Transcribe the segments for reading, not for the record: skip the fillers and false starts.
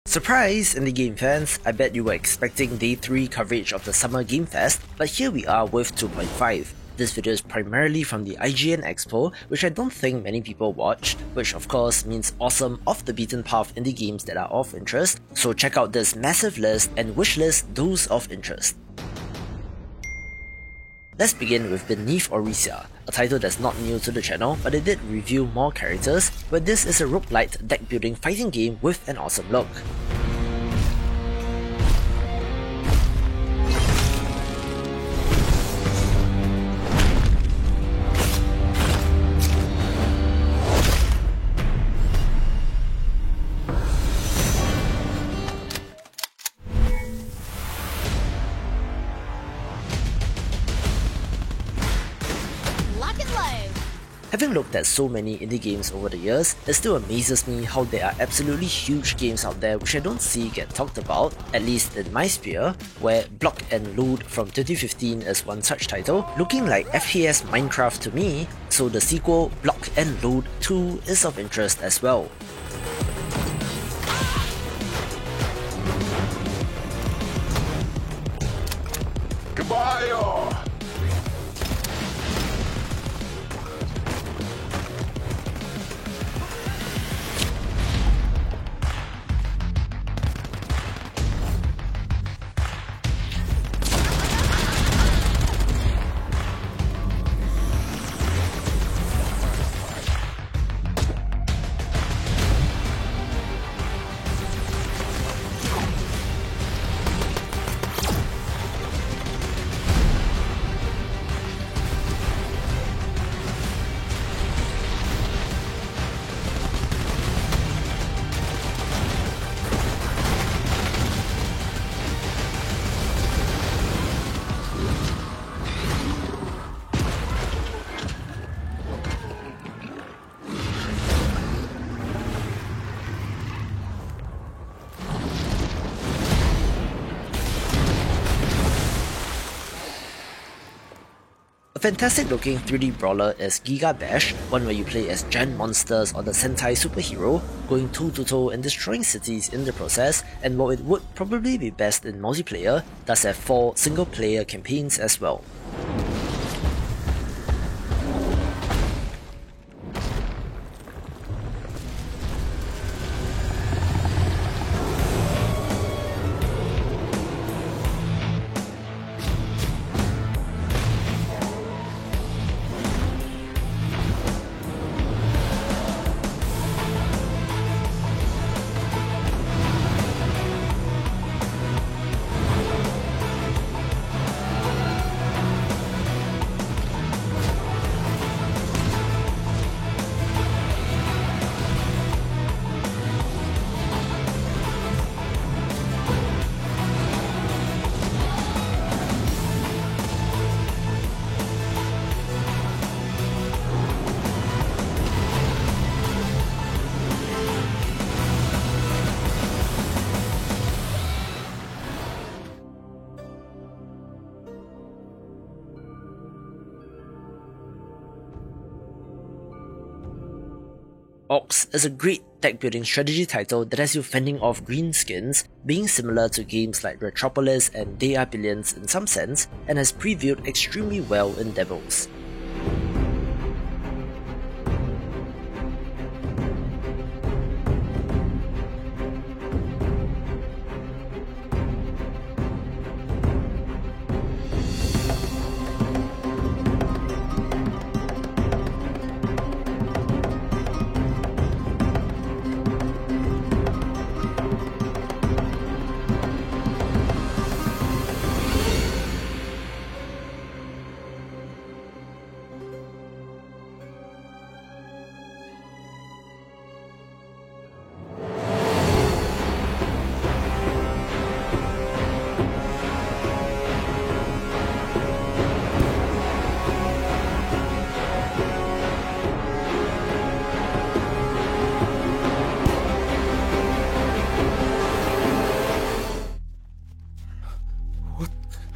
Surprise, indie game fans! I bet you were expecting Day 3 coverage of the Summer Game Fest, but here we are with 2.5. This video is primarily from the IGN Expo, which I don't think many people watched, which of course means awesome off-the-beaten-path indie games that are of interest, so check out this massive list and wishlist those of interest. Let's begin with Beneath Orisia, a title that's not new to the channel, but it did reveal more characters, where this is a roguelite deck-building fighting game with an awesome look. Having looked at so many indie games over the years, it still amazes me how there are absolutely huge games out there which I don't see get talked about, at least in my sphere, where Block and Loot from 2015 is one such title, looking like FPS Minecraft to me, so the sequel Block and Loot 2 is of interest as well. Goodbye! A fantastic looking 3D brawler is Giga Bash, one where you play as giant monsters on the Sentai superhero, going toe-to-toe and destroying cities in the process, and while it would probably be best in multiplayer, does have 4 single-player campaigns as well. Ox is a great deck-building strategy title that has you fending off green skins, being similar to games like Retropolis and They Are Billions in some sense, and has previewed extremely well in demos.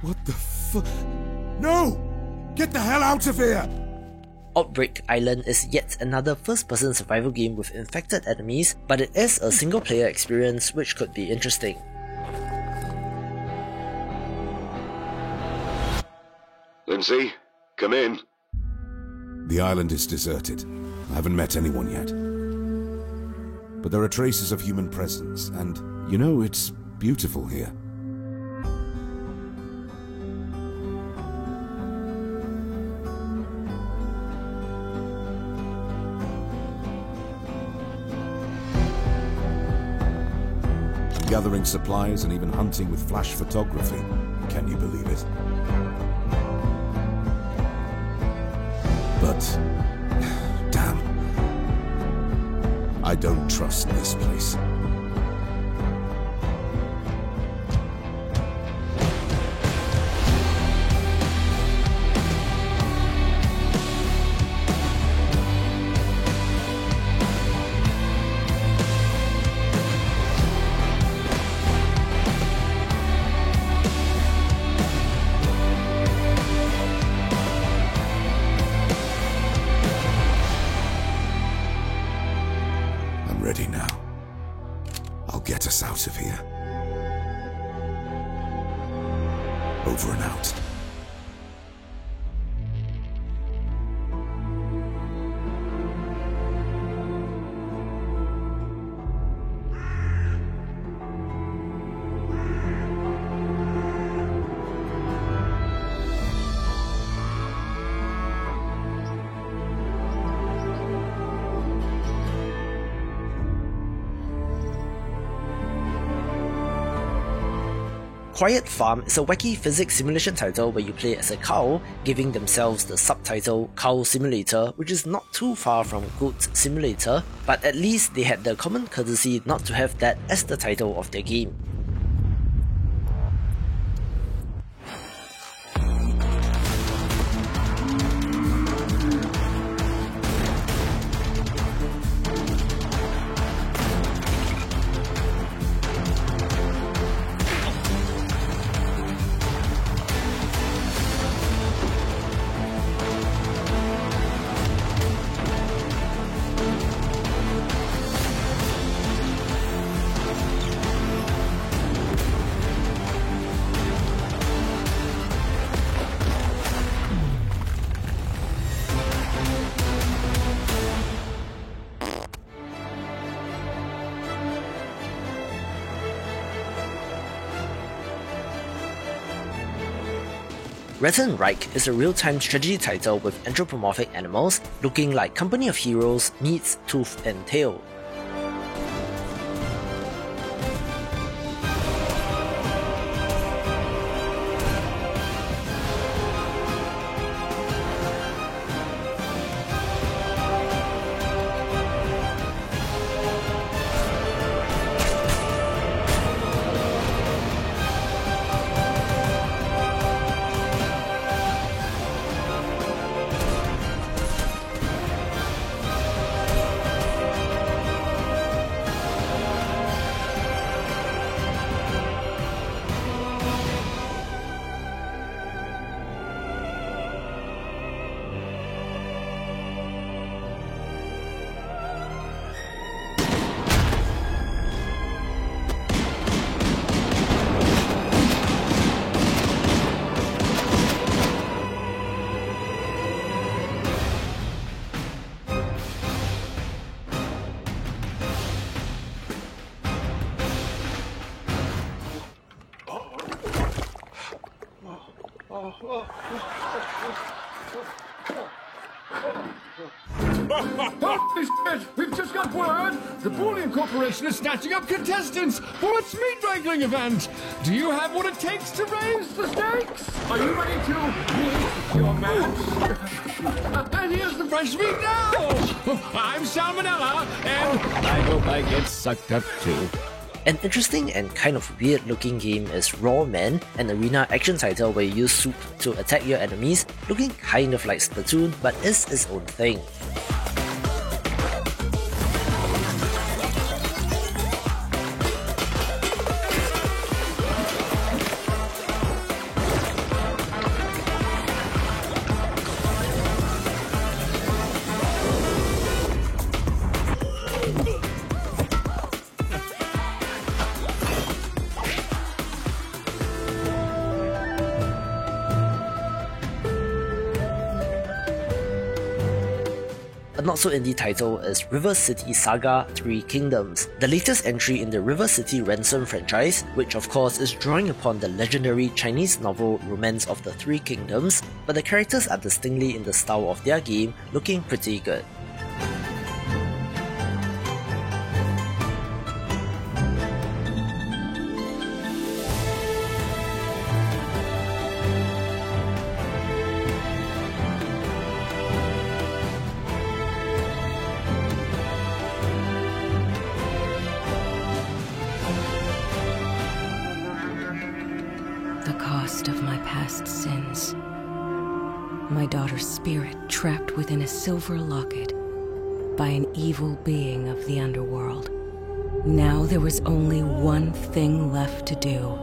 What the fu— No! Get the hell out of here! Outbreak Island is yet another first-person survival game with infected enemies, but it is a single-player experience which could be interesting. Lindsay, come in. The island is deserted. I haven't met anyone yet. But there are traces of human presence, and, you know, it's beautiful here. Gathering supplies and even hunting with flash photography. Can you believe it? But, damn, I don't trust this place. Ready now. I'll get us out of here. Over and out. Quiet Farm is a wacky physics simulation title where you play as a cow, giving themselves the subtitle Cow Simulator, which is not too far from Goat Simulator, but at least they had the common courtesy not to have that as the title of their game. Return Reich is a real-time strategy title with anthropomorphic animals looking like Company of Heroes meets Tooth and Tail. Holy shit! We've just got word! The Boolean Corporation is snatching up contestants for its meat wrangling event! Do you have what it takes to raise the stakes? Are you ready to meet your match? And here's the fresh meat now! I'm Salmonella, and I hope I get sucked up too. An interesting and kind of weird looking game is Raw Man, an arena action title where you use soup to attack your enemies, looking kind of like Splatoon but is its own thing. not so indie title is River City Saga: Three Kingdoms, the latest entry in the River City Ransom franchise, which of course is drawing upon the legendary Chinese novel Romance of the Three Kingdoms, but the characters are distinctly in the style of their game, looking pretty good. Of my past sins. My daughter's spirit trapped within a silver locket by an evil being of the underworld. Now there was only one thing left to do.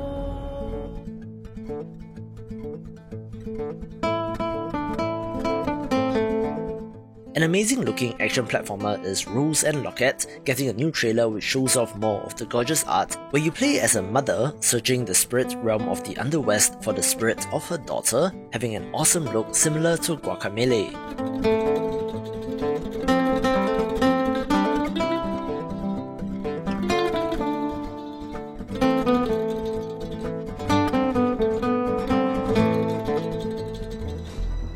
An amazing looking action platformer is Rules and Locket, getting a new trailer which shows off more of the gorgeous art, where you play as a mother searching the spirit realm of the Underwest for the spirit of her daughter, having an awesome look similar to Guacamelee.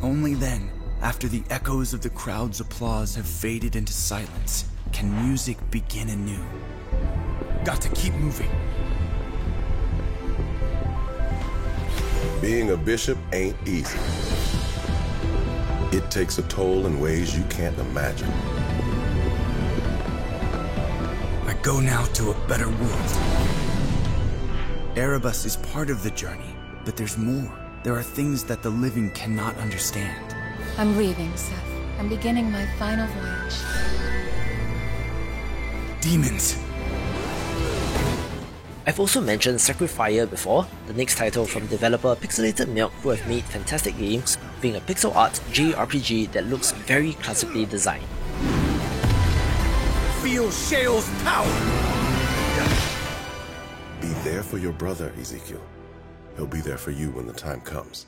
Only then, after the echoes of the crowd's applause have faded into silence, can music begin anew. Got to keep moving. Being a bishop ain't easy. It takes a toll in ways you can't imagine. I go now to a better world. Erebus is part of the journey, but there's more. There are things that the living cannot understand. I'm leaving, Seth. I'm beginning my final voyage. Demons. I've also mentioned Sacrifier before, the next title from developer Pixelated Milk, who have made fantastic games, being a pixel art JRPG that looks very classically designed. Feel Shale's power! Be there for your brother, Ezekiel. He'll be there for you when the time comes.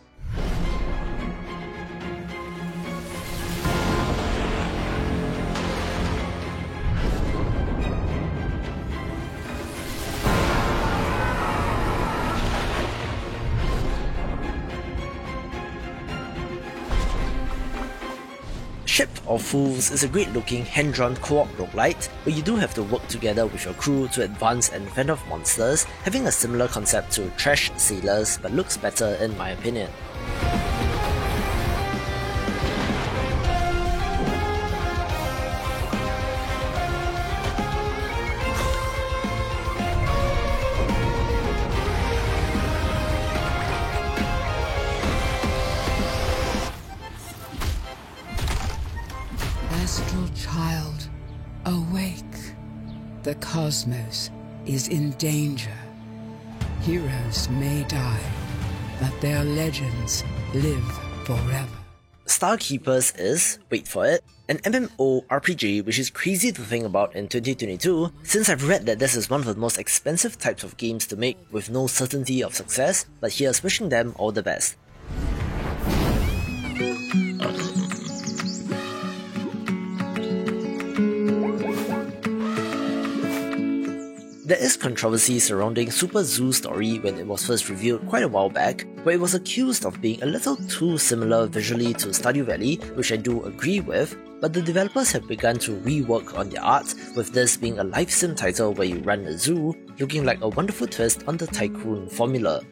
Ship of Fools is a great looking hand-drawn co-op roguelite, where you do have to work together with your crew to advance and fend off monsters, having a similar concept to Trash Sailors but looks better in my opinion. Astral child, awake. The cosmos is in danger. Heroes may die, but their legends live forever. Starkeepers is, wait for it, an MMORPG which is crazy to think about in 2022, since I've read that this is one of the most expensive types of games to make with no certainty of success, but here's wishing them all the best. There is controversy surrounding Super Zoo Story when it was first revealed quite a while back, where it was accused of being a little too similar visually to Stardew Valley, which I do agree with, but the developers have begun to rework on their art, with this being a life sim title where you run a zoo, looking like a wonderful twist on the Tycoon formula.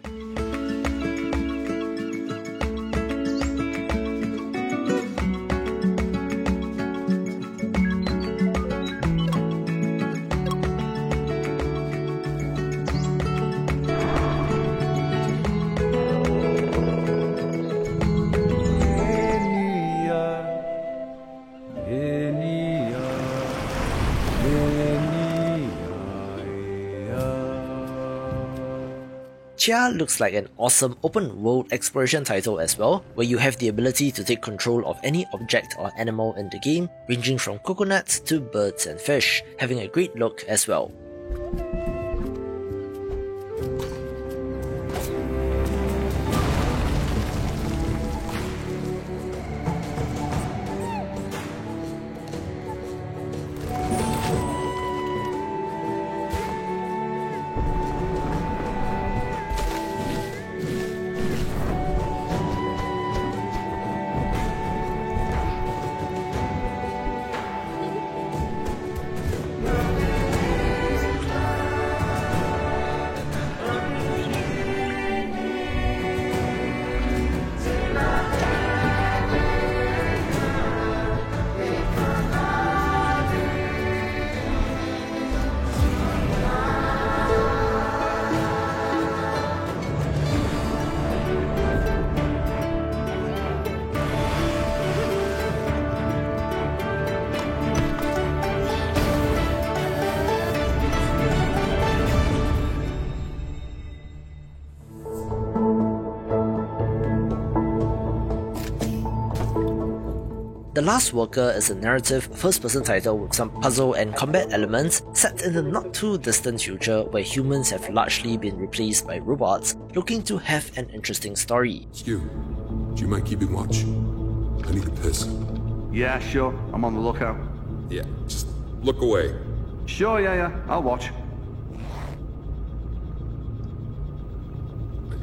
Chia looks like an awesome open world exploration title as well, where you have the ability to take control of any object or animal in the game, ranging from coconuts to birds and fish, having a great look as well. The Last Worker is a narrative first-person title with some puzzle and combat elements set in the not-too-distant future where humans have largely been replaced by robots looking to have an interesting story. Skew, do you mind keeping watch? I need a piss. Yeah, sure. I'm on the lookout. Yeah, just look away. Sure, yeah. I'll watch.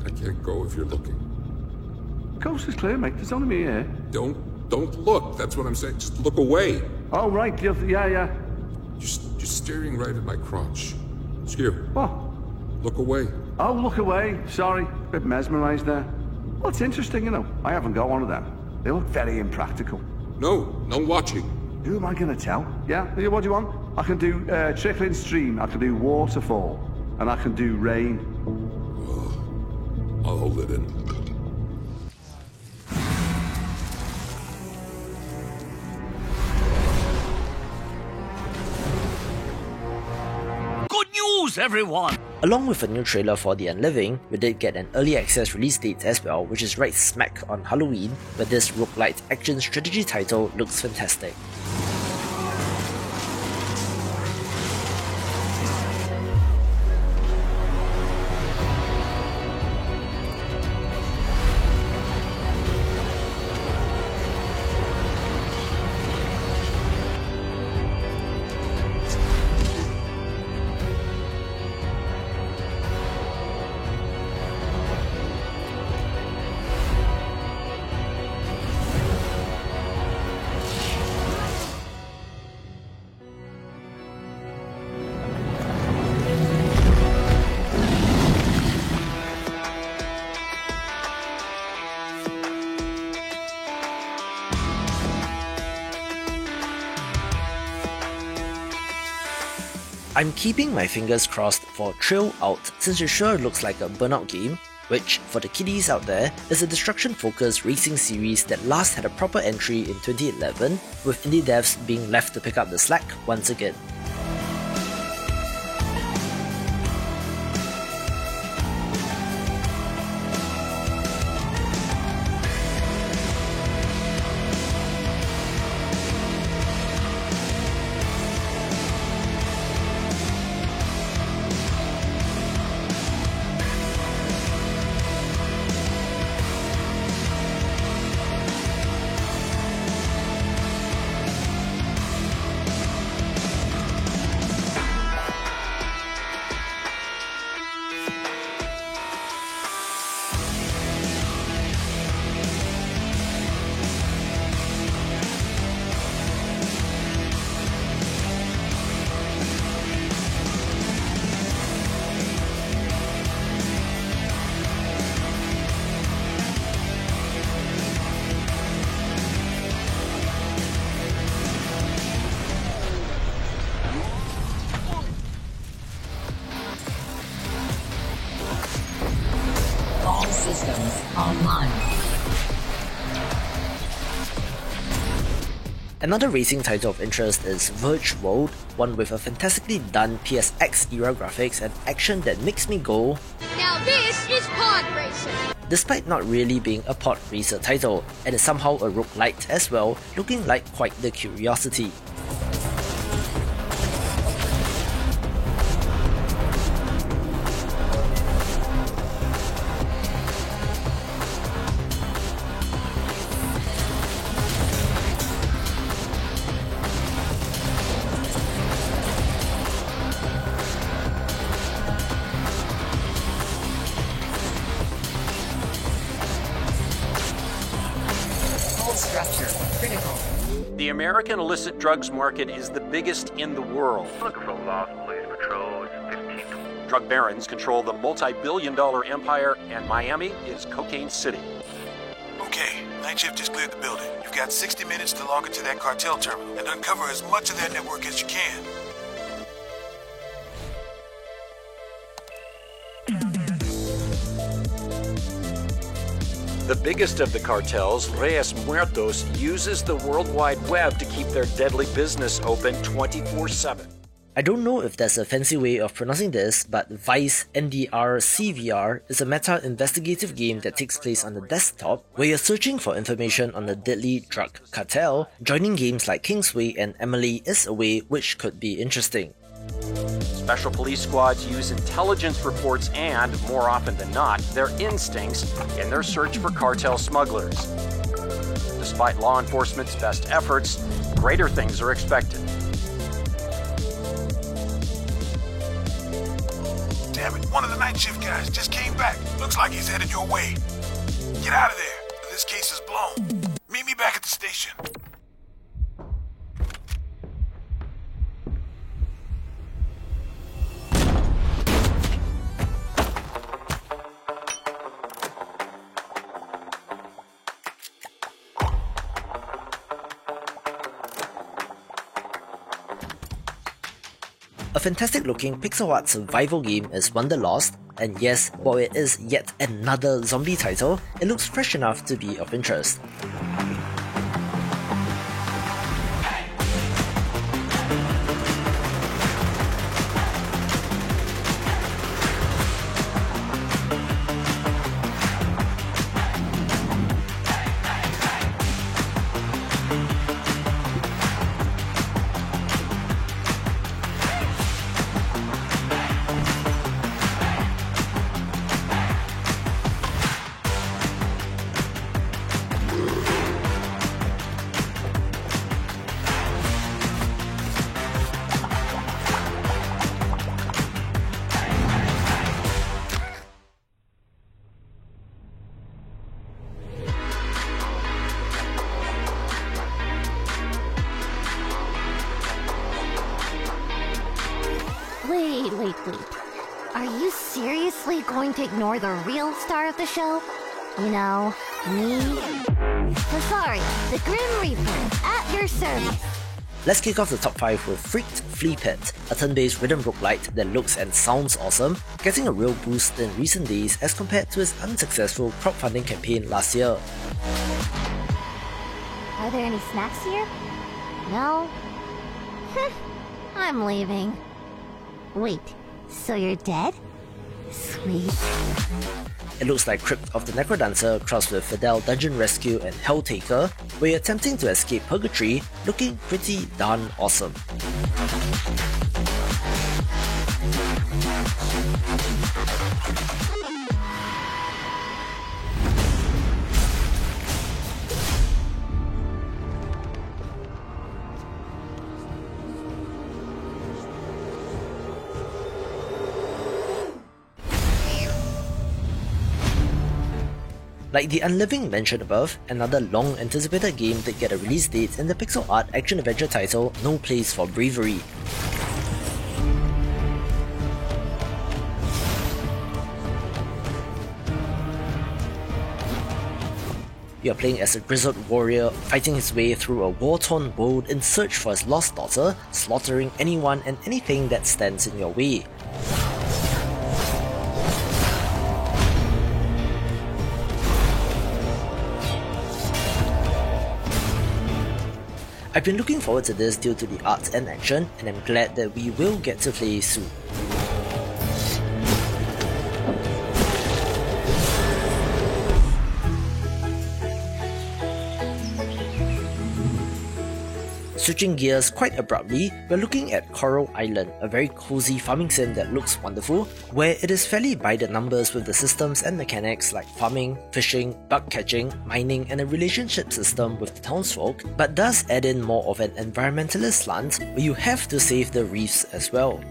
I can't go if you're looking. Coast is clear, mate. There's only me here. Don't look. That's what I'm saying. Just look away. Oh, right. Yeah. You're staring right at my crotch. Skew. What? Look away. Oh, look away. Sorry. Bit mesmerized there. Well, it's interesting, you know. I haven't got one of them. They look very impractical. No watching. Who am I going to tell? Yeah? What do you want? I can do trickling stream. I can do waterfall. And I can do rain. I'll hold it in. Good news, everyone! Along with a new trailer for The Unliving, we did get an early access release date as well, which is right smack on Halloween, where this roguelite action strategy title looks fantastic. I'm keeping my fingers crossed for Trail Out since it sure looks like a Burnout game, which, for the kiddies out there, is a destruction-focused racing series that last had a proper entry in 2011, with indie devs being left to pick up the slack once again. systems online. Another racing title of interest is Verge Road, one with a fantastically done PSX-era graphics and action that makes me go, "Now this is pod racing!" Despite not really being a pod racer title, and is somehow a roguelite as well, looking like quite the curiosity. Structure critical. The American illicit drugs market is the biggest in the world. Looking for Lost Police Patrol. It's 15. Drug barons control the multi-billion-dollar empire, and Miami is Cocaine City. Okay, night shift just cleared the building. You've got 60 minutes to log into that cartel terminal and uncover as much of that network as you can. The biggest of the cartels, Reyes Muertos, uses the World Wide Web to keep their deadly business open 24/7. I don't know if there's a fancy way of pronouncing this, but Vice NDR CVR is a meta-investigative game that takes place on the desktop where you're searching for information on the deadly drug cartel. Joining games like Kingsway and Emily is a way which could be interesting. Special police squads use intelligence reports and, more often than not, their instincts in their search for cartel smugglers. Despite law enforcement's best efforts, greater things are expected. Damn it, one of the night shift guys just came back. Looks like he's headed your way. Get out of there. This case is blown. Meet me back at the station. A fantastic looking pixel art survival game is Wanderlost, and yes, while it is yet another zombie title, it looks fresh enough to be of interest. Wait. Are you seriously going to ignore the real star of the show? You know, me? Lasaria, the Grim Reaper, at your service. Let's kick off the top 5 with Freaked Flea Pit, a turn-based rhythm roguelite that looks and sounds awesome, getting a real boost in recent days as compared to its unsuccessful crowdfunding campaign last year. Are there any snacks here? No? I'm leaving. Wait, so you're dead? Sweet. It looks like Crypt of the Necrodancer crossed with Fidel Dungeon Rescue and Helltaker, where you're attempting to escape purgatory, looking pretty darn awesome. Like the Unliving mentioned above, another long-anticipated game did get a release date in the pixel art action-adventure title No Place for Bravery. You're playing as a grizzled warrior, fighting his way through a war-torn world in search for his lost daughter, slaughtering anyone and anything that stands in your way. I've been looking forward to this due to the art and action, and I'm glad that we will get to play soon. Switching gears quite abruptly, we're looking at Coral Island, a very cozy farming sim that looks wonderful, where it is fairly by the numbers with the systems and mechanics like farming, fishing, bug catching, mining, and a relationship system with the townsfolk, but does add in more of an environmentalist slant where you have to save the reefs as well.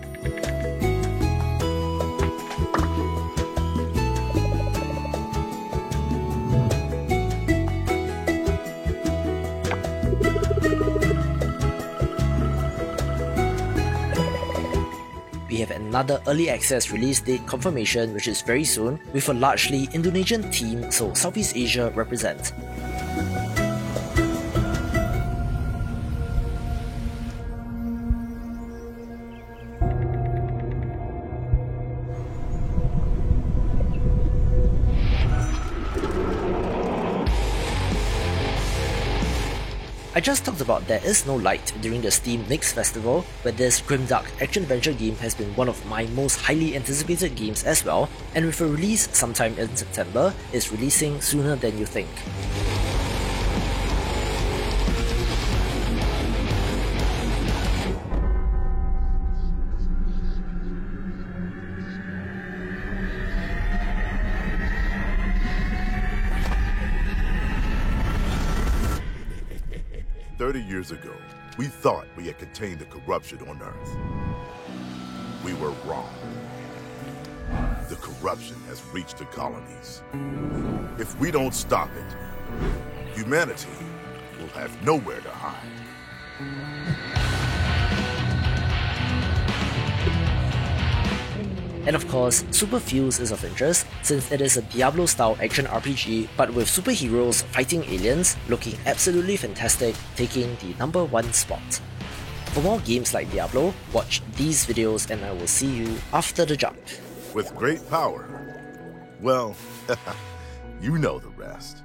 We have another early access release date confirmation, which is very soon, with a largely Indonesian team, so Southeast Asia represent. I just talked about There Is No Light during the Steam Next Festival, where this grimdark action-adventure game has been one of my most highly anticipated games as well, and with a release sometime in September, it's releasing sooner than you think. Years ago, we thought we had contained the corruption on Earth. We were wrong. The corruption has reached the colonies. If we don't stop it, humanity will have nowhere to hide. And of course, Super Fuse is of interest since it is a Diablo-style action RPG but with superheroes fighting aliens, looking absolutely fantastic, taking the #1 spot. For more games like Diablo, watch these videos and I will see you after the jump. With great power, well, you know the rest.